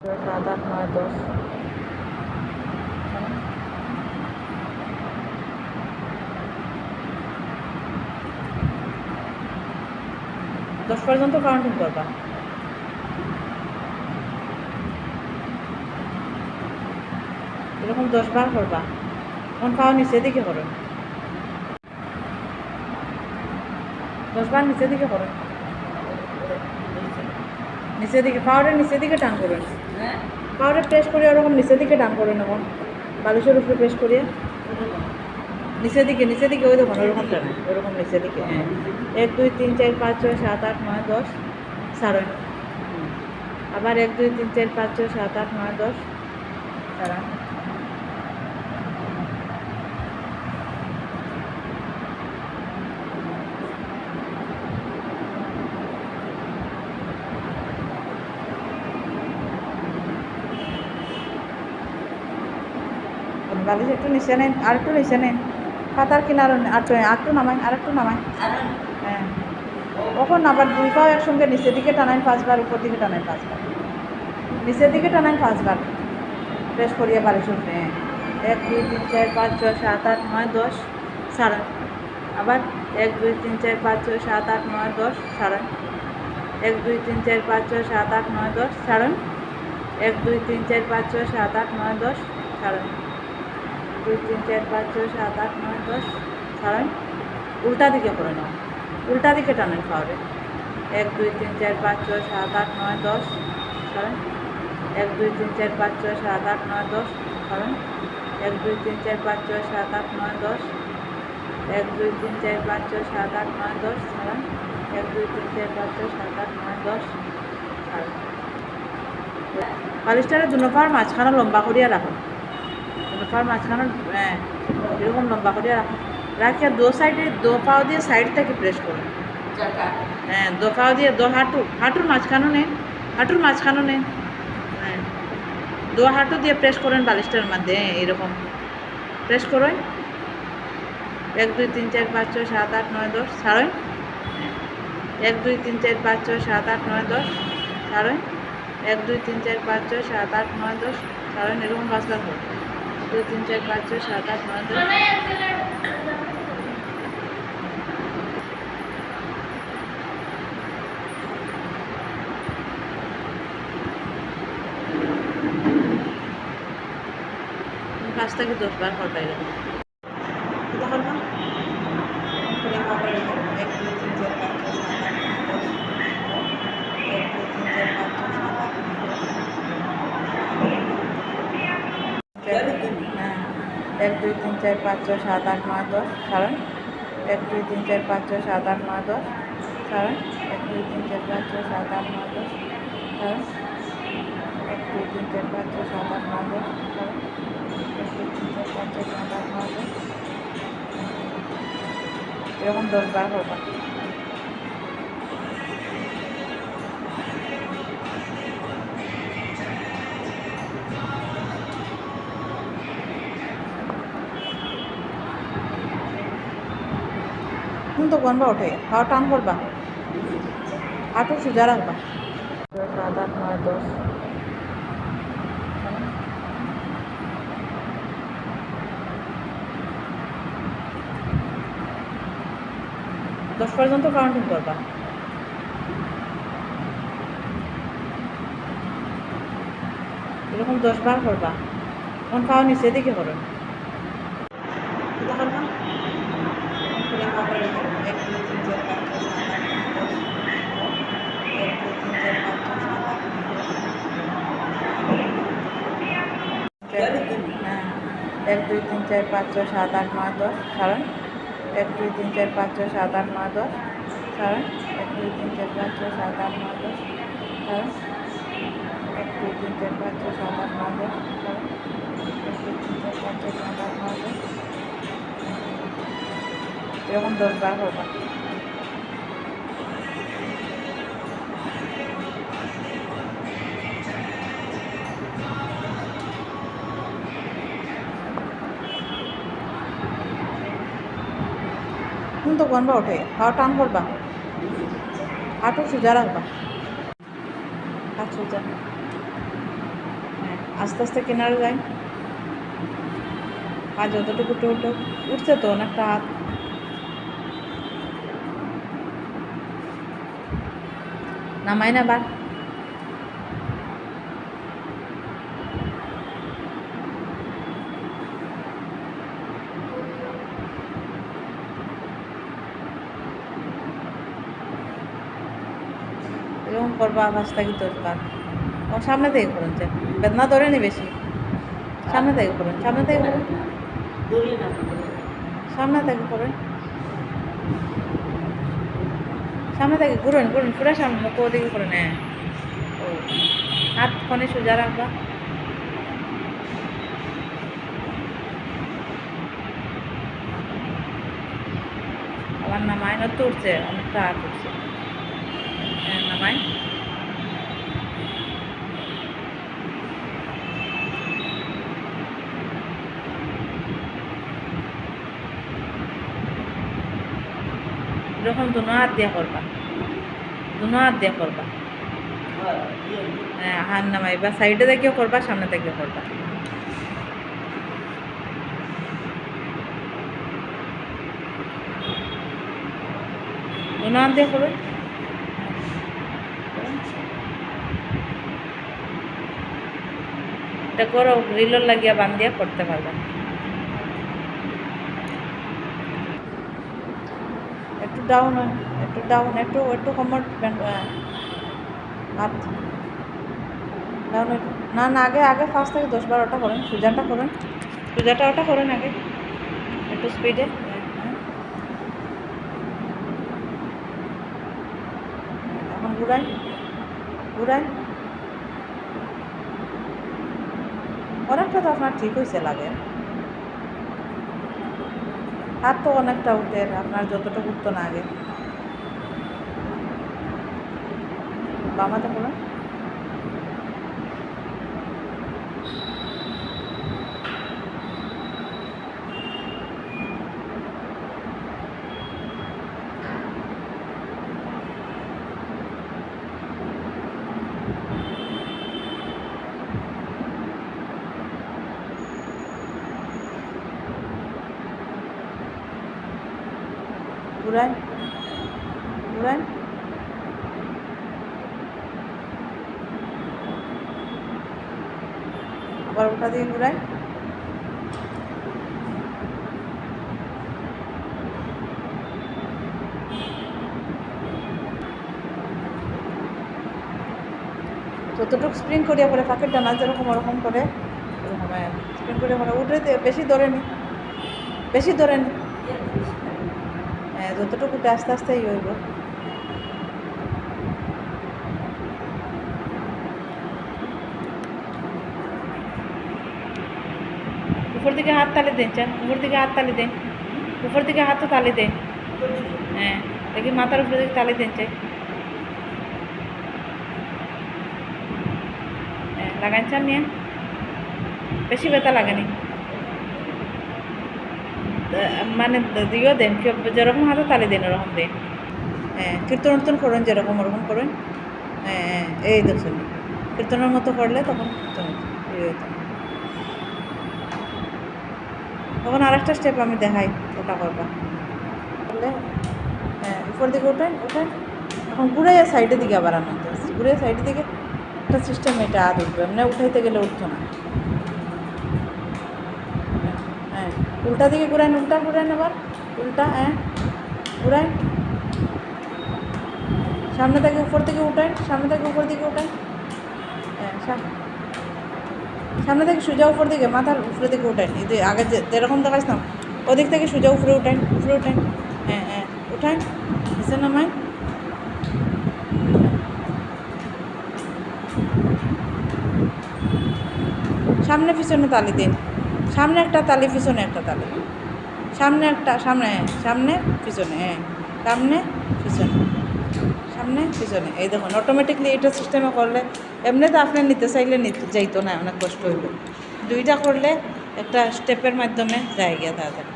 সাত আট নয় দশ। দশ পর্যন্ত কাউন্টিং করবা। এরকম 10 বার করবা। এখন পাও নিচে দিকে করো, 10 বার নিচে দিকে করো, নিচের দিকে পাউডার নিচের দিকে টান করুন, পাউডার প্রেস করিয়ে ওরকম নিচের দিকে টান করুন। এখন বালিশের উপরে প্রেস করিয়ে নিচের দিকে ওই দেখুন ওরকম টান, ওরকম নিচের দিকে। হ্যাঁ, 1 2 3 4 5 6 7 8 9 10 সারান। আবার 1 2 3 4 5 6 7 8 9 10 সারান। বালিশ একটু নিচে নেন, আর একটু নিচে নেন, পাতার কিনার আরেকটু নামাই, আরেকটু নামাই। হ্যাঁ, কখন আবার 2 পাও একসঙ্গে নিচের দিকে টানাই 5 বার, উপর দিকে টানাই 5 বার, নিচের দিকে টানাই 5 বার প্রেস করিয়ে বালিশ উঠবে। 1 2 3 4 5 6 7 8 9 10 সারান। আবার 1 2 3 4 5 6 7 8 9 10 সারান। 1 2 3 4 5 6 7 8 9 10 সারান। 1 2 3 4 5 6 7 8 9 10 সারান। 2 3 4 5 6 7 8 9 10 সারান। উল্টা দিকে করে নাও, উল্টা দিকে টানেন পাওয়ারে। 1 2 3 4 5 6 7 8 9 10 সারান। 1 2 3 4 5 6 7 8 9 10 সারান। 1 2 3 4 5 6 7 8 9 10। 1 2 3 4 5 6 7 8 9 10 সারান। 1 2 3 4 5 6 7 8 9 10 সারান। বালিশটারে দুনো পার মাঝখানে লম্বা করিয়া রাখো, দুনো পার মাঝখানে হ্যাঁ এরকম লম্বা করিয়া রাখো। রাখিয়া দো সাইডে দো পাও দিয়ে সাইড থেকে প্রেস করো। হ্যাঁ, দো পাও দিয়ে দো হাঁটুর মাঝখানে নেন, হাঁটুর মাঝখানে নেন। হ্যাঁ, দো হাঁটু দিয়ে প্রেস করেন বালিশটার মধ্যে। এরকম প্রেস করেন। 1 2 3 4 5 6 7 8 9 10 ছাড়েন। 1 2 3 4 5 6 7 8 9 10 ছাড়েন। 1 2 3 4 5 6 7 8 9 10 ছাড়েন। এরকম 5 বার করুন। 2 3 4 5 6 7 8 9 10। পাঁচ থেকে 10 বার করবা এরকম। হ্যাঁ, 1 2 3 4 5 6 7 8 9 10 ছাড়েন। 1 2 3 4 5 6 7 8 9 10 ছাড়েন। 1 2 3 4 5 6 7 8 9 10 ছাড়েন। 1 2 3 4 5 6 7 8 9 10 ছাড়েন। 1 2 3 4 5 6 7 8 9 10। এরকম 10 বার করবা। তো গনবা ওঠে, খাওয়া টান করবা, হাঁটু সোজা রাখবা। 7 8 9 10। 10 পর্যন্ত কাউন্টিং করবা। এরকম 10 বার করবা। এখন পাও নিচের দিকে করুন। হ্যাঁ, 1 2 3 4 5 6 7 8 9 10 ছাড়েন। 1 2 3 4 5 6 7 8 9 10 ছাড়েন। 1 2 3 4 5 6 7 8 9 10 ছাড়েন। 1 2 3 4 5 6 7 8 9 10 ছাড়েন। 1 2 3 4 5 6 7 8 9 10। এরকম 10 বার করবা। তো গনবা ওঠে, খাওয়া টান করবা, হাঁটু সোজা রাখবা, হাত সোজা। আস্তে আস্তে কিনারে যাই, পা যতটুকু উঠে উঠছে তো অনেকটা হাত। নামাই না বার, এরকম করবা 5 থেকে 10 বার। ও সামনে থেকে করুন, বেদনা ধরে নি বেশি, সামনে থেকে করুন, সামনে থেকে করুন, সামনে থেকে করুন, সামনে থেকে ঘুরুন ঘুরুন, পুরো সামনে মুখ ওদিকে করুন। হ্যাঁ, ও হাত ফোনে সোজা রাখবা। আবার নামাই, না তো উঠছে অনেকটা হাত উঠছে। হ্যাঁ, নামাই, যখন দুনো হাত দিয়া করবা, দুনো হাত দিয়া করবা। হ্যাঁ, হাত নামাইবা, সাইডে থেকেও করবা, সামনে থেকেও করবা। দুনো হাত দিয়ে করবে। এটা করো, গ্রিলর লাগিয়া বান্ধিয়া করতে পারবা। একটু ডাউন, একটু ডাউন, একটু একটু কমর হাত ডাউন। না না, আগে আগে 5 থেকে 10 বার ওটা করেন, সুজাটা করেন, সুজাটা ওটা করেন আগে একটু স্পিডে। এখন ঘুরাই ঘুরাই, অনেকটা তো আপনার ঠিক হয়েছে লাগে। হাত তো অনেকটা উঠে, আপনার যতটা উঠতো না আগে। বামাতে করুন, ঘুরাই ঘুরাই, আবার ওটা দিয়ে ঘুরাই। যতটুকু স্প্রিং করিয়া পরে পাখির ডানা যেরকম ওরকম করে, এরকম স্প্রিং করিয়া পরে উঠে বেশি ধরে নি, বেশি ধরে নি। হ্যাঁ, যতটুকু উঠে আস্তে আস্তে হইব। উপর দিকে হাত তালি দেন, চান উপর দিকে হাত তালি দেন, উপর দিকে হাতও তালি দেন। হ্যাঁ, দেখি মাথার উপর দিকে তালি দেন, চাই লাগাইছেন নিয়ে, বেশি ব্যথা লাগেনি। মানে দিও দেন, যেরকম হাতে তালি দেন ওরকম দেন। হ্যাঁ, কীর্তন উর্তন করেন যেরকম ওরকম করেন। হ্যাঁ, এই দেখুন, কীর্তনের মতো করলে তখন তখন আরেকটা স্টেপ আমি দেখাই, ওটা করবা করলে। হ্যাঁ, উপর দিকে ওঠেন ওঠেন, এখন ঘুরে সাইডের দিকে আবার আনতে আসছে, ঘুরে সাইডের দিকে একটা সিস্টেম, এটা হাত উঠবে, মানে উঠাইতে গেলে উঠতো না। হ্যাঁ, উল্টা দিকে ঘুরান, উল্টা ঘুরান, আবার উল্টা। হ্যাঁ, ঘুরান, সামনে থেকে উপর দিকে উঠান, সামনে থেকে উপর দিকে উঠান। হ্যাঁ, সামনে থেকে সোজা উপর দিকে, মাথার উপরে দিকে উঠান। এই আগে যেরকম দেখাইছিলাম ওদিক থেকে সোজা উপরে উঠান, উপরে উঠান। হ্যাঁ হ্যাঁ, উঠান, নিচে নামাই। সামনে পিছনে তালি দিন, সামনে একটা তালি, পিছনে একটা তালি, সামনে একটা, সামনে সামনে পিছনে, হ্যাঁ সামনে পিছনে, সামনে পিছনে। এই দেখুন, অটোমেটিকলি এটা সিস্টেমে করলে, এমনিতে আপনি নিতে চাইলে নিতে যাইতো না, অনেক কষ্ট হইল। দুইটা করলে একটা স্টেপের মাধ্যমে যায় গিয়া তাড়াতাড়ি।